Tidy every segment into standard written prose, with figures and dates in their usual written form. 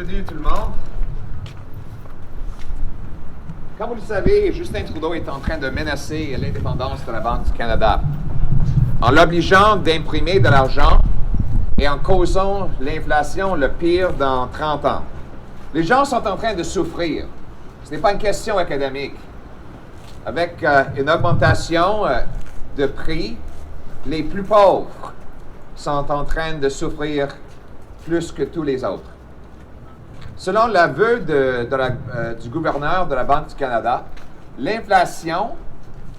Bienvenue tout le monde. Comme vous le savez, Justin Trudeau est en train de menacer l'indépendance de la Banque du Canada en l'obligeant d'imprimer de l'argent et en causant l'inflation le pire dans 30 ans. Les gens sont en train de souffrir. Ce n'est pas une question académique. Avec une augmentation de prix, les plus pauvres sont en train de souffrir plus que tous les autres. Selon l'aveu du gouverneur de la Banque du Canada, l'inflation,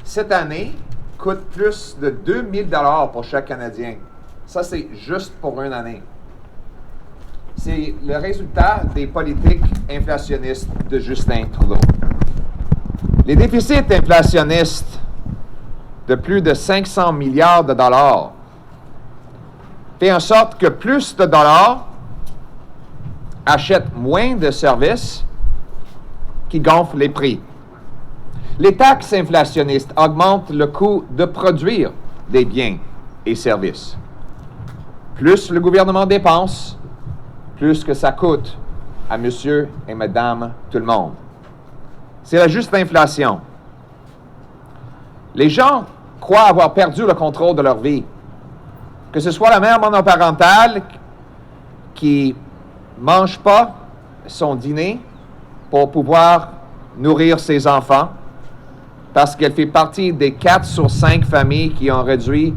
cette année, coûte plus de 2 000 $ pour chaque Canadien. Ça, c'est juste pour une année. C'est le résultat des politiques inflationnistes de Justin Trudeau. Les déficits inflationnistes de plus de 500 milliards de dollars fait en sorte que plus de dollars achètent moins de services qui gonflent les prix. Les taxes inflationnistes augmentent le coût de produire des biens et services. Plus le gouvernement dépense, plus que ça coûte à monsieur et madame tout le monde. C'est la juste inflation. Les gens croient avoir perdu le contrôle de leur vie. Que ce soit la mère monoparentale qui ne mange pas son dîner pour pouvoir nourrir ses enfants parce qu'elle fait partie des 4 sur 5 familles qui ont réduit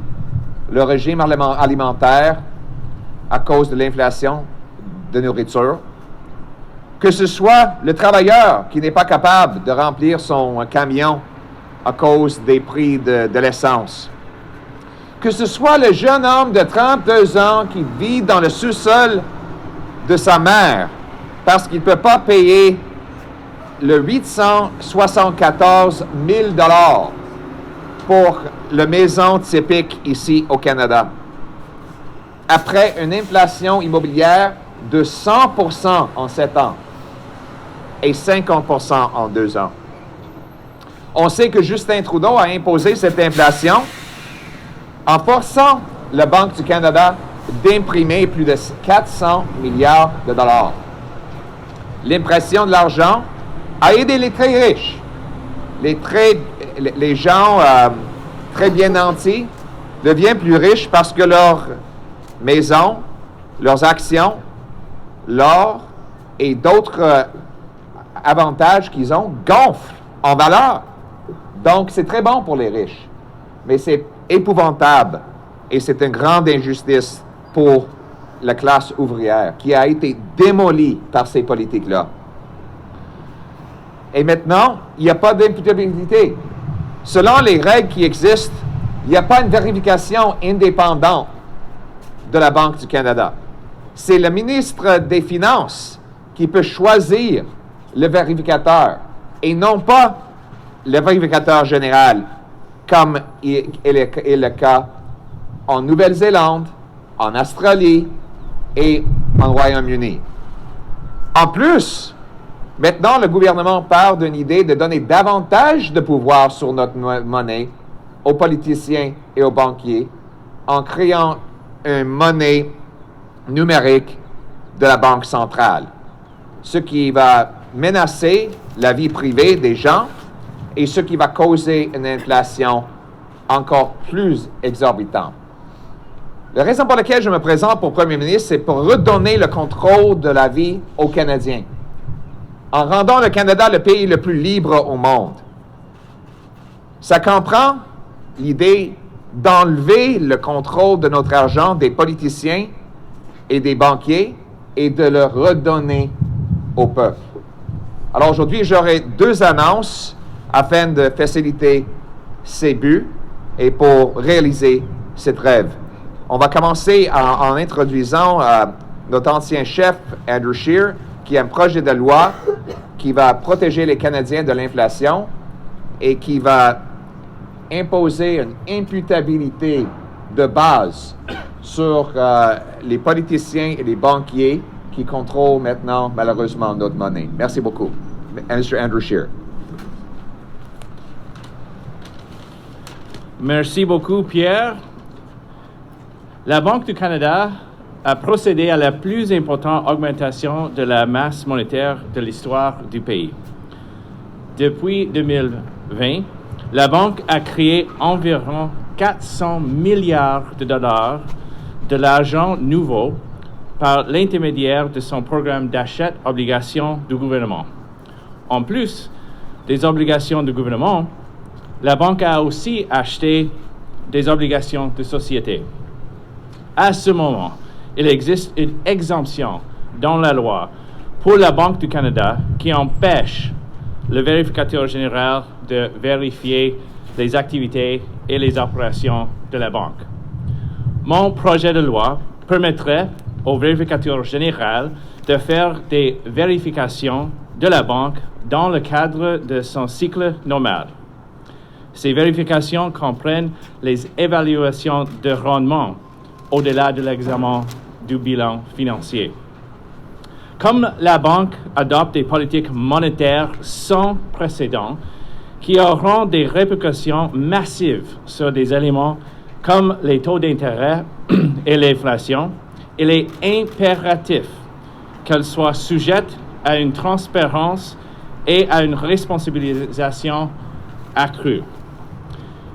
le régime alimentaire à cause de l'inflation de nourriture. Que ce soit le travailleur qui n'est pas capable de remplir son camion à cause des prix de l'essence. Que ce soit le jeune homme de 32 ans qui vit dans le sous-sol de sa mère parce qu'il ne peut pas payer le 874 000 $ pour la maison typique ici au Canada. Après une inflation immobilière de 100% en 7 ans et 50% en 2 ans. On sait que Justin Trudeau a imposé cette inflation en forçant la Banque du Canada d'imprimer plus de 400 milliards de dollars. L'impression de l'argent a aidé les très riches. Les gens très bien nantis deviennent plus riches parce que leurs maisons, leurs actions, l'or et d'autres avantages qu'ils ont gonflent en valeur. Donc, c'est très bon pour les riches. Mais c'est épouvantable et c'est une grande injustice pour la classe ouvrière qui a été démolie par ces politiques-là. Et maintenant, il n'y a pas d'imputabilité. Selon les règles qui existent, il n'y a pas une vérification indépendante de la Banque du Canada. C'est le ministre des Finances qui peut choisir le vérificateur et non pas le vérificateur général, comme est le cas en Nouvelle-Zélande, en Australie et en Royaume-Uni. En plus, maintenant, le gouvernement part d'une idée de donner davantage de pouvoir sur notre monnaie aux politiciens et aux banquiers en créant une monnaie numérique de la Banque centrale, ce qui va menacer la vie privée des gens et ce qui va causer une inflation encore plus exorbitante. La raison pour laquelle je me présente pour Premier ministre, c'est pour redonner le contrôle de la vie aux Canadiens, en rendant le Canada le pays le plus libre au monde. Ça comprend l'idée d'enlever le contrôle de notre argent des politiciens et des banquiers et de le redonner au peuple. Alors aujourd'hui, j'aurai 2 annonces afin de faciliter ces buts et pour réaliser cette rêve. On va commencer en introduisant notre ancien chef, Andrew Scheer, qui a un projet de loi qui va protéger les Canadiens de l'inflation et qui va imposer une imputabilité de base sur les politiciens et les banquiers qui contrôlent maintenant, malheureusement, notre monnaie. Merci beaucoup. Mr. Andrew Scheer. Merci beaucoup, Pierre. La Banque du Canada a procédé à la plus importante augmentation de la masse monétaire de l'histoire du pays. Depuis 2020, la banque a créé environ 400 milliards de dollars de l'argent nouveau par l'intermédiaire de son programme d'achat d'obligations du gouvernement. En plus des obligations du gouvernement, la banque a aussi acheté des obligations de société. À ce moment, il existe une exemption dans la loi pour la Banque du Canada qui empêche le vérificateur général de vérifier les activités et les opérations de la banque. Mon projet de loi permettrait au vérificateur général de faire des vérifications de la banque dans le cadre de son cycle normal. Ces vérifications comprennent les évaluations de rendement au-delà de l'examen du bilan financier. Comme la banque adopte des politiques monétaires sans précédent qui auront des répercussions massives sur des éléments comme les taux d'intérêt et l'inflation, il est impératif qu'elle soit sujette à une transparence et à une responsabilisation accrue.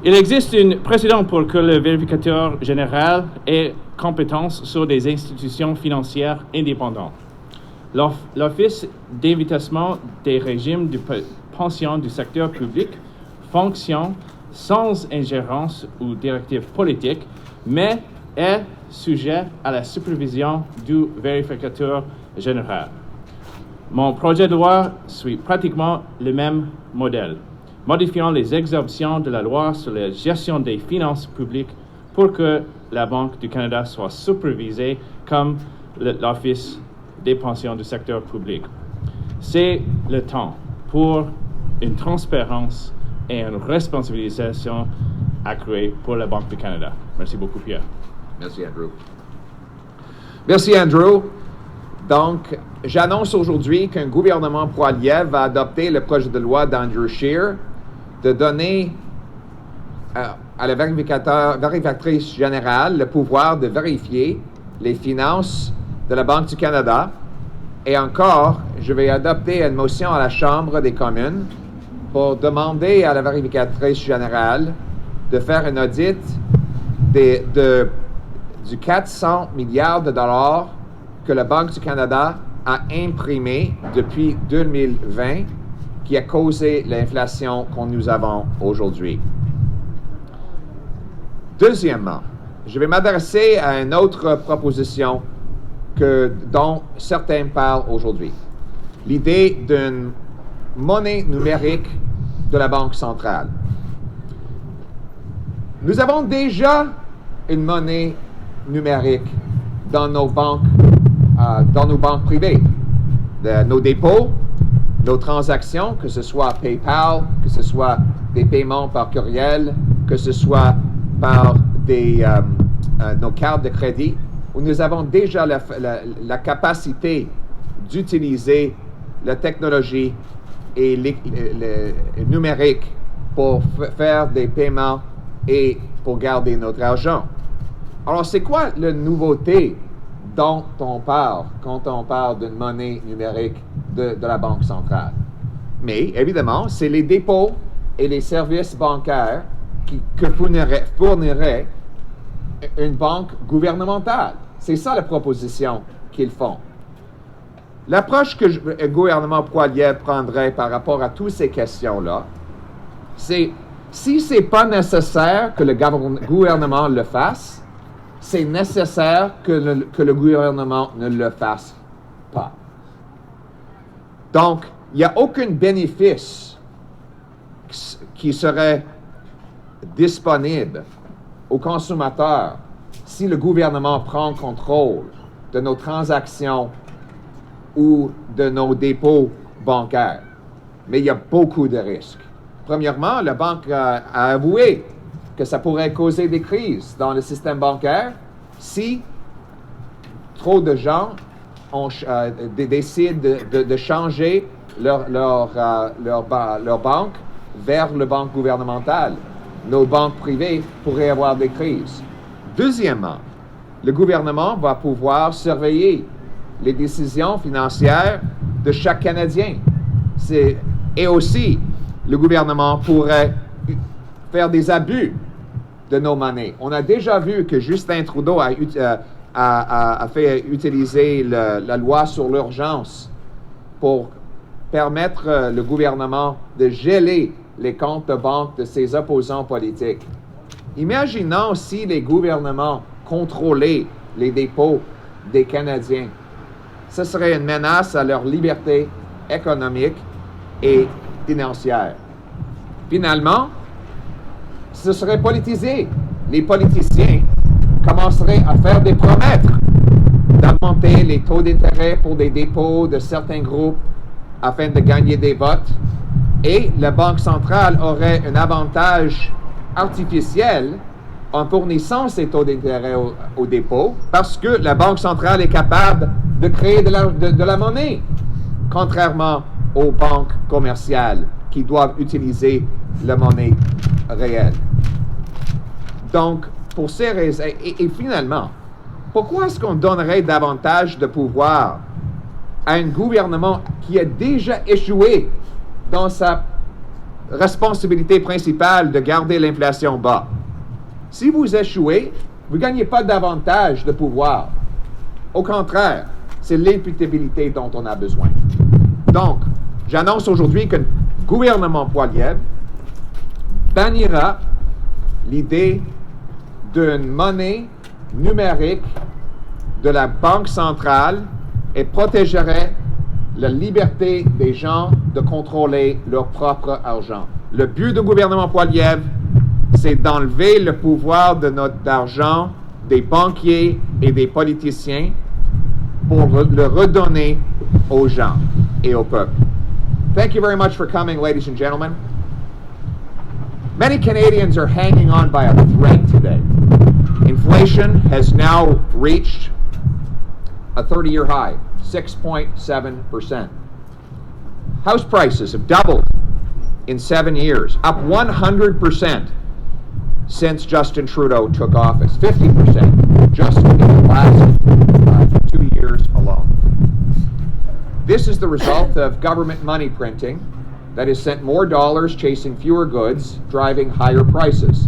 Il existe un précédent pour que le vérificateur général ait compétence sur des institutions financières indépendantes. L'Office d'investissement des régimes de pension du secteur public fonctionne sans ingérence ou directive politique, mais est sujet à la supervision du vérificateur général. Mon projet de loi suit pratiquement le même modèle, modifiant les exemptions de la loi sur la gestion des finances publiques pour que la Banque du Canada soit supervisée comme l'Office des pensions du secteur public. C'est le temps pour une transparence et une responsabilisation accrue pour la Banque du Canada. Merci beaucoup, Pierre. Merci, Andrew. Merci, Andrew. Donc, j'annonce aujourd'hui qu'un gouvernement pro-allié va adopter le projet de loi d'Andrew Scheer de donner à la vérificatrice générale le pouvoir de vérifier les finances de la Banque du Canada. Et encore, je vais adopter une motion à la Chambre des communes pour demander à la vérificatrice générale de faire un audit du 400 milliards de dollars que la Banque du Canada a imprimé depuis 2020 qui a causé l'inflation que nous avons aujourd'hui. Deuxièmement, je vais m'adresser à une autre proposition dont certains parlent aujourd'hui. L'idée d'une monnaie numérique de la Banque centrale. Nous avons déjà une monnaie numérique dans nos banques privées, nos dépôts, nos transactions, que ce soit PayPal, que ce soit des paiements par courriel, que ce soit par nos cartes de crédit, où nous avons déjà la capacité d'utiliser la technologie et le numérique pour faire des paiements et pour garder notre argent. Alors, c'est quoi la nouveauté dont on parle quand on parle d'une monnaie numérique de la Banque centrale? Mais, évidemment, c'est les dépôts et les services bancaires que fournirait une banque gouvernementale. C'est ça la proposition qu'ils font. L'approche que le gouvernement pro-allié prendrait par rapport à toutes ces questions-là, c'est si ce n'est pas nécessaire que le gouvernement le fasse, c'est nécessaire que le gouvernement ne le fasse pas. Donc, il n'y a aucun bénéfice qui serait disponible aux consommateurs si le gouvernement prend contrôle de nos transactions ou de nos dépôts bancaires. Mais il y a beaucoup de risques. Premièrement, la banque a avoué que ça pourrait causer des crises dans le système bancaire si trop de gens décident de changer leur banque vers le banque gouvernementale. Nos banques privées pourraient avoir des crises. Deuxièmement, le gouvernement va pouvoir surveiller les décisions financières de chaque Canadien. Et aussi, le gouvernement pourrait faire des abus de nos monnaies. On a déjà vu que Justin Trudeau a fait utiliser la loi sur l'urgence pour permettre le gouvernement de geler les comptes de banque de ses opposants politiques. Imaginons si les gouvernements contrôlaient les dépôts des Canadiens. Ce serait une menace à leur liberté économique et financière. Finalement, ce serait politisé. Les politiciens commenceraient à faire des promesses d'augmenter les taux d'intérêt pour des dépôts de certains groupes afin de gagner des votes. Et la Banque centrale aurait un avantage artificiel en fournissant ces taux d'intérêt au dépôt parce que la Banque centrale est capable de créer de la monnaie, contrairement aux banques commerciales qui doivent utiliser la monnaie réelle. Donc, pour ces raisons, et finalement, pourquoi est-ce qu'on donnerait davantage de pouvoir à un gouvernement qui a déjà échoué dans sa responsabilité principale de garder l'inflation bas? Si vous échouez, vous ne gagnez pas davantage de pouvoir. Au contraire, c'est l'imputabilité dont on a besoin. Donc, j'annonce aujourd'hui que le gouvernement Poilievre bannira l'idée d'une monnaie numérique de la Banque centrale et protégerait la liberté des gens de contrôler leur propre argent. Le but du gouvernement Poilievre, c'est d'enlever le pouvoir de notre argent des banquiers et des politiciens pour le redonner aux gens et au peuple. Thank you very much for coming, ladies and gentlemen. Many Canadians are hanging on by a thread today. Inflation has now reached a 30-year high, 6.7%. House prices have doubled in 7 years, up 100% since Justin Trudeau took office, 50% just in the last 2 years alone. This is the result of government money printing that has sent more dollars chasing fewer goods, driving higher prices.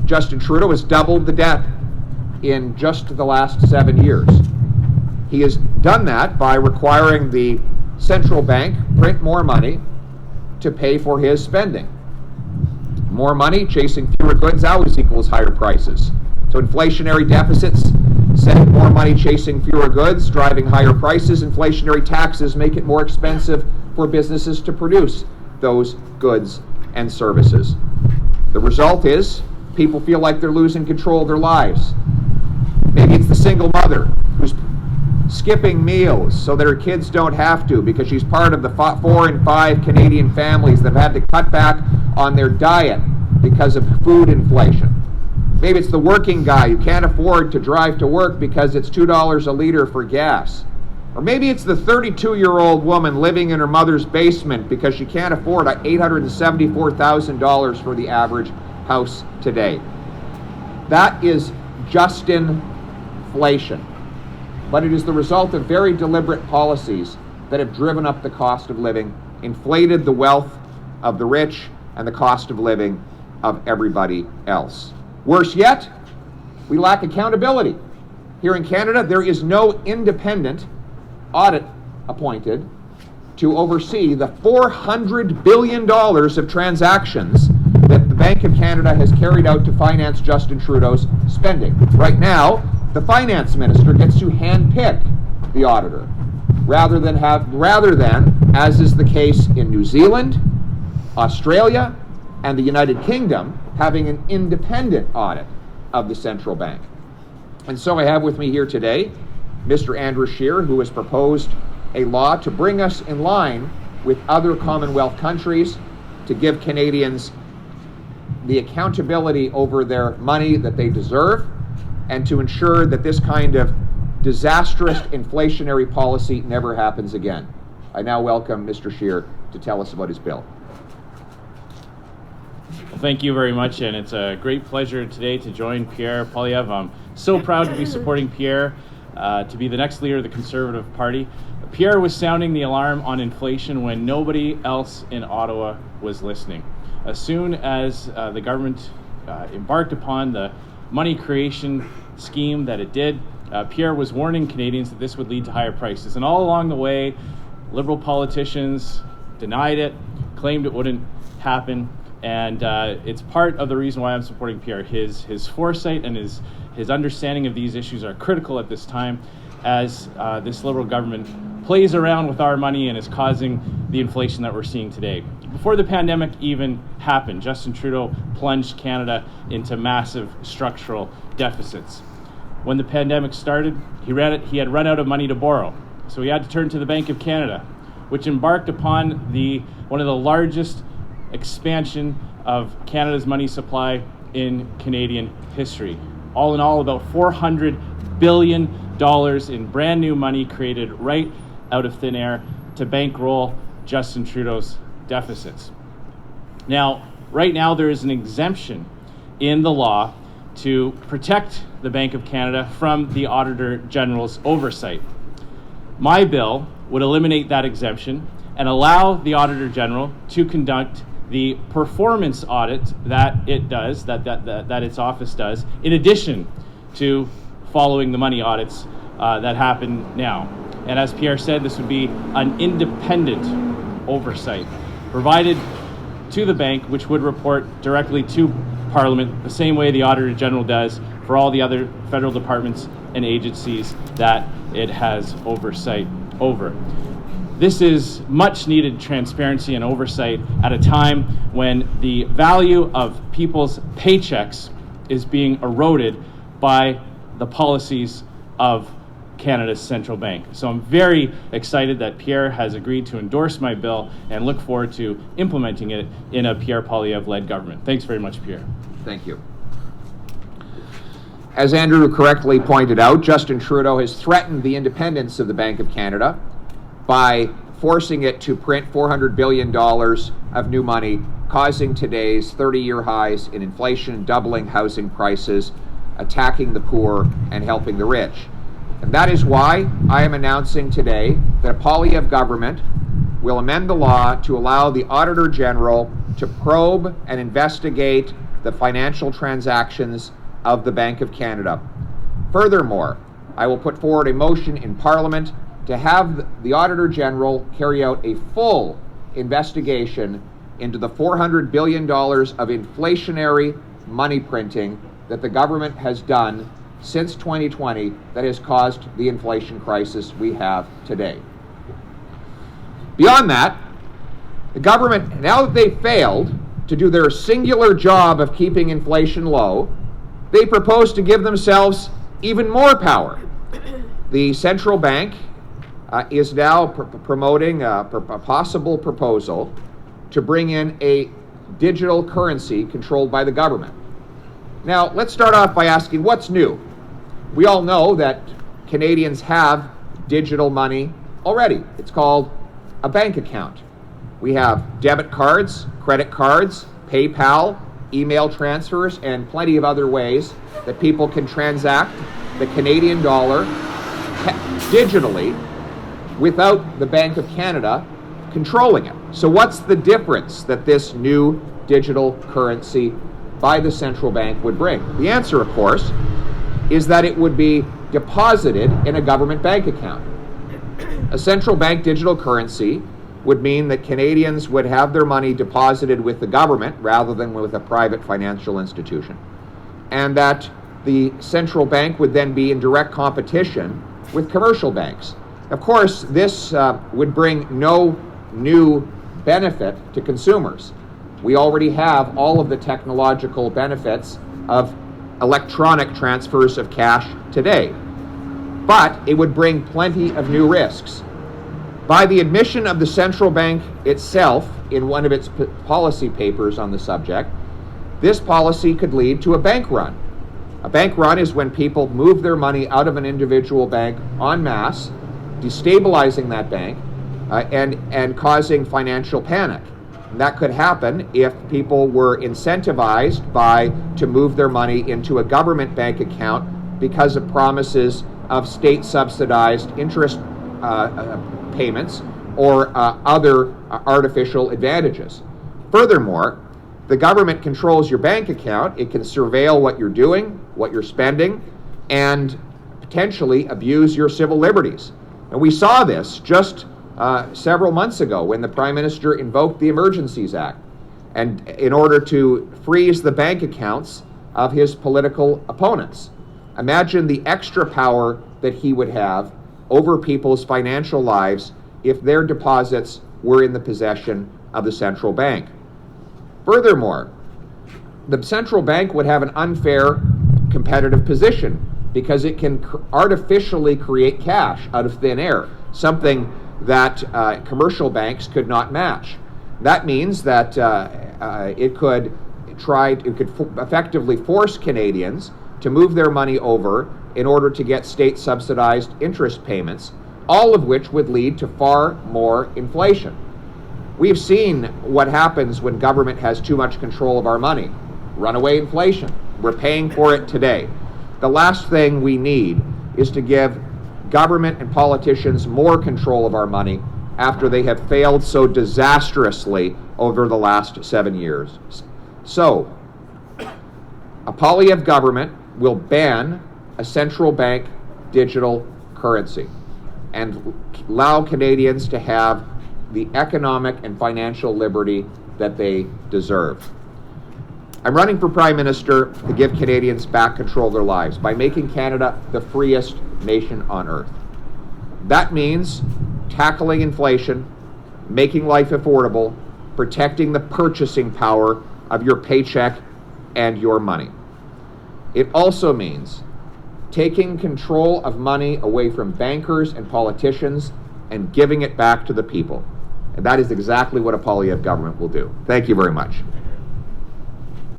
Justin Trudeau has doubled the debt in just the last 7 years. He has done that by requiring the central bank print more money to pay for his spending. More money chasing fewer goods always equals higher prices. So inflationary deficits send more money chasing fewer goods, driving higher prices. Inflationary taxes make it more expensive for businesses to produce those goods and services. The result is people feel like they're losing control of their lives. Maybe it's the single mother who's skipping meals so that her kids don't have to because she's part of the 4 in 5 Canadian families that have had to cut back on their diet because of food inflation. Maybe it's the working guy who can't afford to drive to work because it's $2 a liter for gas. Or maybe it's the 32-year-old woman living in her mother's basement because she can't afford $874,000 for the average house today. That is Justinflation. But it is the result of very deliberate policies that have driven up the cost of living, inflated the wealth of the rich, and the cost of living of everybody else. Worse yet, we lack accountability. Here in Canada, there is no independent audit appointed to oversee the $400 billion of transactions that the Bank of Canada has carried out to finance Justin Trudeau's spending. Right now, the finance minister gets to handpick the auditor, rather than, as is the case in New Zealand, Australia, and the United Kingdom, having an independent audit of the central bank. And so I have with me here today Mr. Andrew Scheer, who has proposed a law to bring us in line with other Commonwealth countries, to give Canadians the accountability over their money that they deserve, and to ensure that this kind of disastrous inflationary policy never happens again. I now welcome Mr. Scheer to tell us about his bill. Well, thank you very much, and it's a great pleasure today to join Pierre Poilievre. I'm so proud to be supporting Pierre to be the next leader of the Conservative Party. Pierre was sounding the alarm on inflation when nobody else in Ottawa was listening. As soon as the government embarked upon the money creation scheme that it did, Pierre was warning Canadians that this would lead to higher prices. And all along the way, Liberal politicians denied it, claimed it wouldn't happen, and it's part of the reason why I'm supporting Pierre. His foresight and his understanding of these issues are critical at this time as this Liberal government plays around with our money and is causing the inflation that we're seeing today. Before the pandemic even happened, Justin Trudeau plunged Canada into massive structural deficits. When the pandemic started, he had run out of money to borrow, so he had to turn to the Bank of Canada, which embarked upon one of the largest expansion of Canada's money supply in Canadian history. All in all, about $400 billion in brand new money created right out of thin air to bankroll Justin Trudeau's deficits. Now, right now there is an exemption in the law to protect the Bank of Canada from the Auditor General's oversight. My bill would eliminate that exemption and allow the Auditor General to conduct the performance audit that it does, that its office does, in addition to following the money audits that happen now. And as Pierre said, this would be an independent oversight provided to the bank, which would report directly to Parliament the same way the Auditor General does for all the other federal departments and agencies that it has oversight over. This is much needed transparency and oversight at a time when the value of people's paychecks is being eroded by the policies of Canada's central bank. So I'm very excited that Pierre has agreed to endorse my bill and look forward to implementing it in a Pierre Poilievre-led government. Thanks very much, Pierre. Thank you. As Andrew correctly pointed out, Justin Trudeau has threatened the independence of the Bank of Canada by forcing it to print $400 billion of new money, causing today's 30-year highs in inflation, doubling housing prices, attacking the poor, and helping the rich. And that is why I am announcing today that a Poilievre government will amend the law to allow the Auditor General to probe and investigate the financial transactions of the Bank of Canada. Furthermore, I will put forward a motion in Parliament to have the Auditor General carry out a full investigation into the $400 billion of inflationary money printing that the government has done since 2020 that has caused the inflation crisis we have today. Beyond that, the government, now that they've failed to do their singular job of keeping inflation low, they propose to give themselves even more power. The central bank is now promoting a possible proposal to bring in a digital currency controlled by the government. Now, let's start off by asking what's new. We all know that Canadians have digital money already. It's called a bank account. We have debit cards, credit cards, PayPal, email transfers, and plenty of other ways that people can transact the Canadian dollar digitally without the Bank of Canada controlling it. So what's the difference that this new digital currency by the central bank would bring? The answer, of course, is that it would be deposited in a government bank account. A central bank digital currency would mean that Canadians would have their money deposited with the government rather than with a private financial institution, and that the central bank would then be in direct competition with commercial banks. Of course, this would bring no new benefit to consumers. We already have all of the technological benefits of electronic transfers of cash today, but it would bring plenty of new risks. By the admission of the central bank itself in one of its policy papers on the subject, this policy could lead to a bank run. A bank run is when people move their money out of an individual bank en masse, destabilizing that bank and causing financial panic. And that could happen if people were incentivized to move their money into a government bank account because of promises of state-subsidized interest payments or other artificial advantages. Furthermore, the government controls your bank account. It can surveil what you're doing, what you're spending, and potentially abuse your civil liberties. And we saw this just several months ago when the Prime Minister invoked the Emergencies Act and in order to freeze the bank accounts of his political opponents. Imagine the extra power that he would have over people's financial lives if their deposits were in the possession of the central bank. Furthermore, the central bank would have an unfair competitive position because it can artificially create cash out of thin air, something that commercial banks could not match. That means that it could effectively force Canadians to move their money over in order to get state-subsidized interest payments, all of which would lead to far more inflation. We've seen what happens when government has too much control of our money. Runaway inflation. We're paying for it today. The last thing we need is to give government and politicians more control of our money after they have failed so disastrously over the last 7 years. So, a Poilievre government will ban a central bank digital currency and allow Canadians to have the economic and financial liberty that they deserve. I'm running for Prime Minister to give Canadians back control of their lives by making Canada the freest nation on earth. That means tackling inflation, making life affordable, protecting the purchasing power of your paycheck and your money. It also means taking control of money away from bankers and politicians and giving it back to the people. And that is exactly what a Poilievre government will do. Thank you very much.